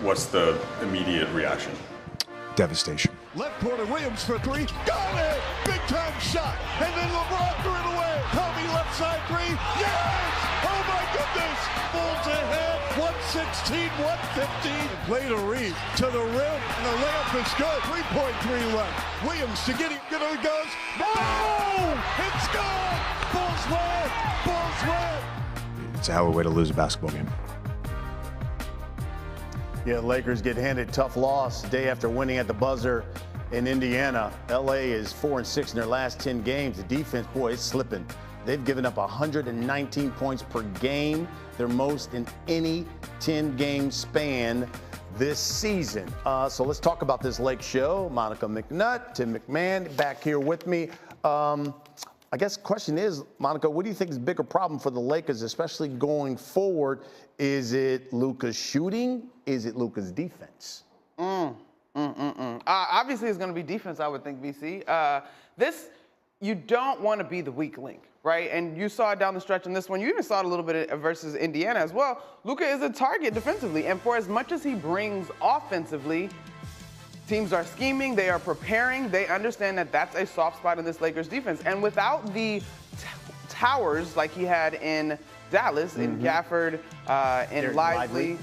what's the immediate reaction? Devastation. Left corner, Williams for three. Got it! Big time shot. And then LeBron threw it away. Kobe left side three. Yes! Oh my goodness! Bulls ahead. 116, 115. Play to Reed to the rim. And the layup is good. 3.3 left. Williams to get him. Get it goes. Oh! It's gone! Bulls win! Bulls win! It's a hell of a way to lose a basketball game. Yeah, Lakers get handed tough loss day after winning at the buzzer in Indiana. LA is 4-6 in their last 10 games. The defense, boy, it's slipping. They've given up 119 points per game, their most in any 10-game span this season. So let's talk about this Lake show. Monica McNutt, Tim McMahon back here with me. I guess the question is, Monica, what do you think is a bigger problem for the Lakers, especially going forward? Is it Luka's shooting? Is it Luka's defense? Obviously, it's going to be defense, I would think, BC. You don't want to be the weak link, right? And you saw it down the stretch in this one. You even saw it a little bit versus Indiana as well. Luka is a target defensively, and for as much as he brings offensively, teams are scheming, they are preparing, they understand that that's a soft spot in this Lakers defense. And without the towers like he had in Dallas, in Gafford, in Lively,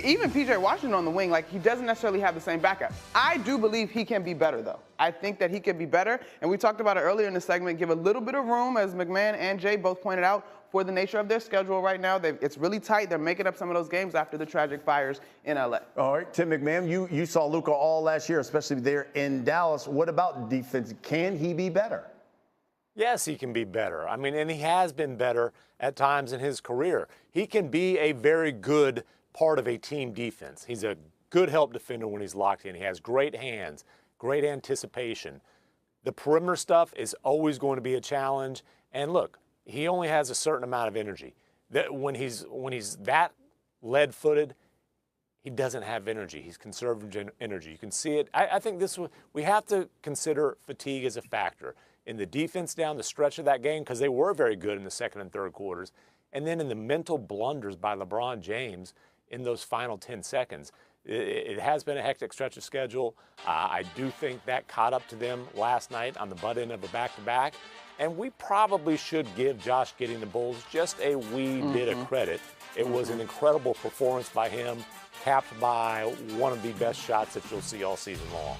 even PJ Washington on the wing, like he doesn't necessarily have the same backup. I do believe he can be better, though. I think that he can be better, and we talked about it earlier in the segment, give a little bit of room, as McMahon and Jay both pointed out, for the nature of their schedule right now. It's really tight. They're making up some of those games after the tragic fires in LA. All right, Tim McMahon, you saw Luka all last year, especially there in Dallas. What about defense? Can he be better? Yes, he can be better. I mean, and he has been better at times in his career. He can be a very good part of a team defense. He's a good help defender when he's locked in. He has great hands, great anticipation. The perimeter stuff is always going to be a challenge. And look, he only has a certain amount of energy. That when he's that lead-footed, he doesn't have energy. He's conserving energy. You can see it. I think we have to consider fatigue as a factor in the defense down the stretch of that game, because they were very good in the second and third quarters, and then in the mental blunders by LeBron James in those final 10 seconds. It has been a hectic stretch of schedule. I do think that caught up to them last night on the butt end of a back-to-back, and we probably should give Josh getting the Bulls just a wee bit of credit. It was an incredible performance by him, capped by one of the best shots that you'll see all season long.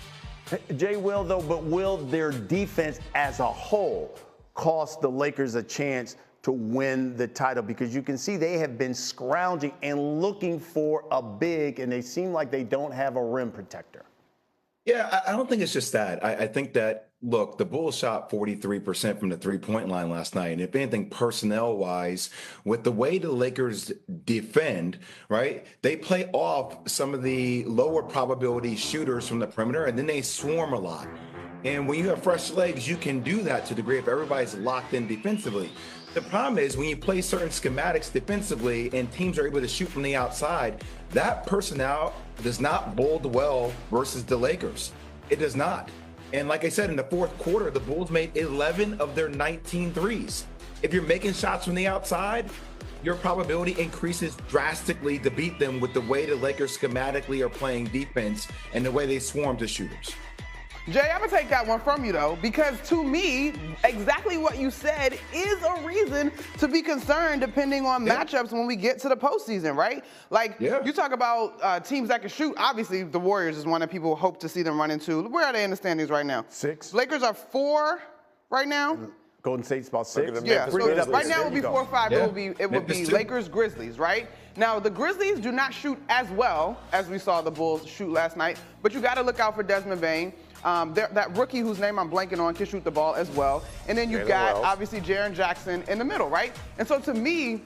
JWill, though, but will their defense as a whole cost the Lakers a chance to win the title? Because you can see they have been scrounging and looking for a big, and they seem like they don't have a rim protector. Yeah, I don't think it's just that. I think that, look, the Bulls shot 43% from the three-point line last night. And if anything, personnel-wise, with the way the Lakers defend, right, they play off some of the lower probability shooters from the perimeter, and then they swarm a lot. And when you have fresh legs, you can do that to a degree if everybody's locked in defensively. The problem is when you play certain schematics defensively and teams are able to shoot from the outside, that personnel does not bode well versus the Lakers. It does not. And like I said, in the fourth quarter, the Bulls made 11 of their 19 threes. If you're making shots from the outside, your probability increases drastically to beat them with the way the Lakers schematically are playing defense and the way they swarm to shooters. Jay, I'm going to take that one from you, though, because to me, exactly what you said is a reason to be concerned depending on matchups when we get to the postseason, right? Like, you talk about teams that can shoot. Obviously, the Warriors is one that people hope to see them run into. Where are they in the standings right now? 6. Lakers are 4 right now. Golden State's about 6. Yeah, so right now it will be 4 or 5. Yeah. It would be Lakers, Grizzlies, right? Now, the Grizzlies do not shoot as well as we saw the Bulls shoot last night, but you got to look out for Desmond Bane. That rookie whose name I'm blanking on can shoot the ball as well. And then you've got, obviously, Jaren Jackson in the middle, right? And so to me,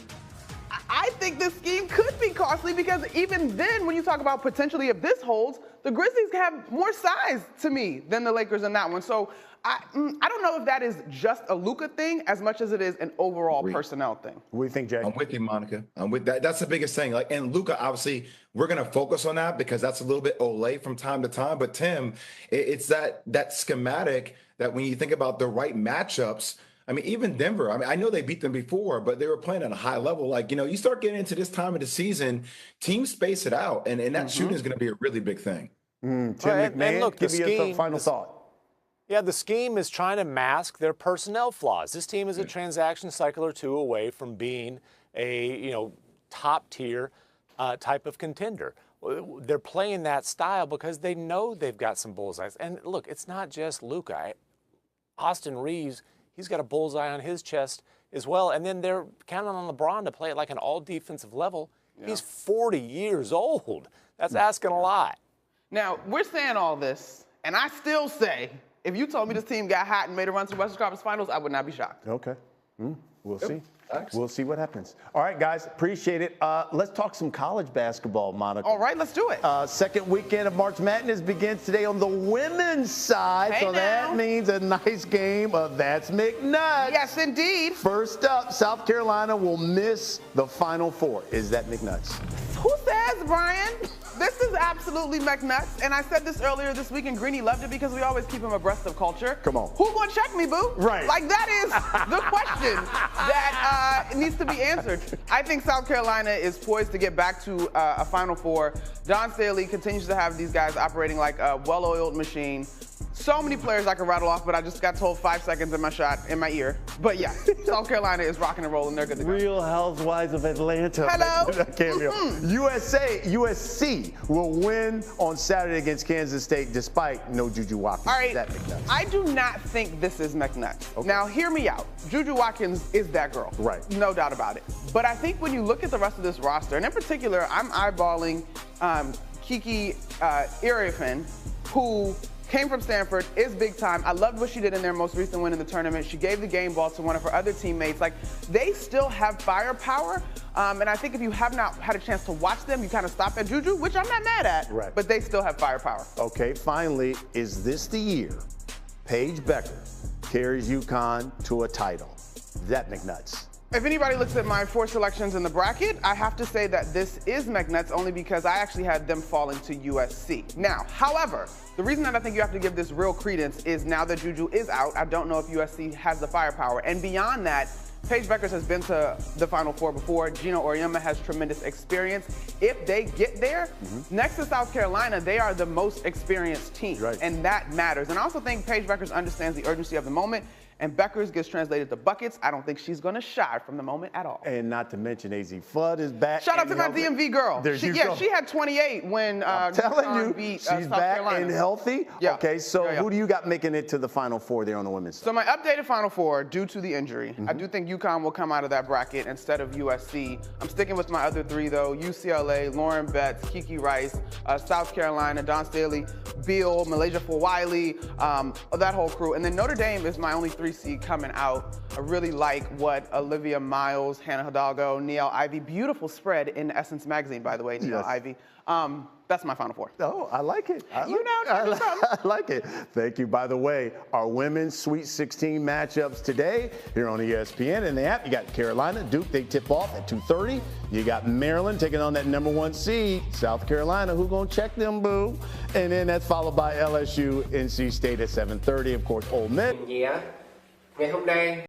I think this scheme could be costly because even then, when you talk about potentially if this holds, the Grizzlies have more size to me than the Lakers in that one. So I don't know if that is just a Luka thing as much as it is an overall personnel thing. What do you think, Jay? I'm with you, Monica. I'm with that. That's the biggest thing. Like, and Luka, obviously, we're going to focus on that because that's a little bit Olay from time to time. But Tim, it's that schematic that when you think about the right matchups, I mean, even Denver, I mean, I know they beat them before, but they were playing at a high level. Like, you start getting into this time of the season, teams space it out, and that shooting is going to be a really big thing. Tim McMahon, and look, give me a final thought. Yeah, the scheme is trying to mask their personnel flaws. This team is a transaction cycle or two away from being a top tier type of contender. They're playing that style because they know they've got some bullseyes. And look, it's not just Luka. Austin Reeves, he's got a bullseye on his chest as well. And then they're counting on LeBron to play at like an all defensive level. Yeah. He's 40 years old. That's asking a lot. Now, we're saying all this, and I still say, if you told me this team got hot and made a run to the Western Conference Finals, I would not be shocked. Okay. We'll see. We'll see what happens. All right, guys, appreciate it. Let's talk some college basketball, Monica. All right, let's do it. Second weekend of March Madness begins today on the women's side. Hey so now. that means a nice game of That's McNuts. Yes, indeed. First up, South Carolina will miss the Final Four. Is that McNuts? Who says, Brian? This is absolutely McNuts. And I said this earlier this week, and Greeny loved it because we always keep him abreast of culture. Come on. Who gonna check me, boo? Right. Like, that is the question that needs to be answered. I think South Carolina is poised to get back to a Final Four. Don Staley continues to have these guys operating like a well-oiled machine. So many players I could rattle off, but I just got told 5 seconds in my ear. But yeah, South Carolina is rocking and rolling. They're good to go. Real Housewives of Atlanta. Hello. USC will win on Saturday against Kansas State despite no Juju Watkins. All right, Is that McNuts? I do not think this is McNuts. Okay. Now, hear me out. Juju Watkins is that girl. Right. No doubt about it. But I think when you look at the rest of this roster, and in particular, I'm eyeballing Kiki Iriafen, who came from Stanford, is big time. I loved what she did in their most recent win in the tournament. She gave the game ball to one of her other teammates. Like, they still have firepower. And I think if you have not had a chance to watch them, you kind of stop at Juju, which I'm not mad at. Right. But they still have firepower. Okay, finally, is this the year Paige Becker carries UConn to a title? Is that McNuts? If anybody looks at my 4 selections in the bracket, I have to say that this is McNuts only because I actually had them falling to USC. Now, however, the reason that I think you have to give this real credence is now that Juju is out, I don't know if USC has the firepower. And beyond that, Paige Beckers has been to the Final Four before. Gina Auriemma has tremendous experience. If they get there, next to South Carolina, they are the most experienced team. Right. And that matters. And I also think Paige Beckers understands the urgency of the moment. And Beckers gets translated to buckets. I don't think she's going to shy from the moment at all. And not to mention, AZ Fudd is back. Shout out to my DMV girl. She had 28 when I'm telling you, beat she's South back Carolina. and healthy. Yeah. Okay, so who do you got making it to the Final Four there on the women's side? So my updated Final Four, due to the injury, I do think UConn will come out of that bracket instead of USC. I'm sticking with my other 3, though. UCLA, Lauren Betts, Kiki Rice, South Carolina, Don Staley, Beal, Malaysia Wiley, that whole crew. And then Notre Dame is my only 3 seed coming out. I really like what Olivia Miles, Hannah Hidalgo, Niele Ivey, beautiful spread in Essence magazine, by the way, Niele Ivey. That's my Final Four. Oh, I like it. I like it. Thank you. By the way, our women's Sweet 16 matchups today here on ESPN and the app. You got Carolina, Duke, they tip off at 2:30. You got Maryland taking on that #1 seed, South Carolina. Who gonna check them, boo? And then that's followed by LSU, NC State at 7:30. Of course, Ole Miss. Ngày hôm nay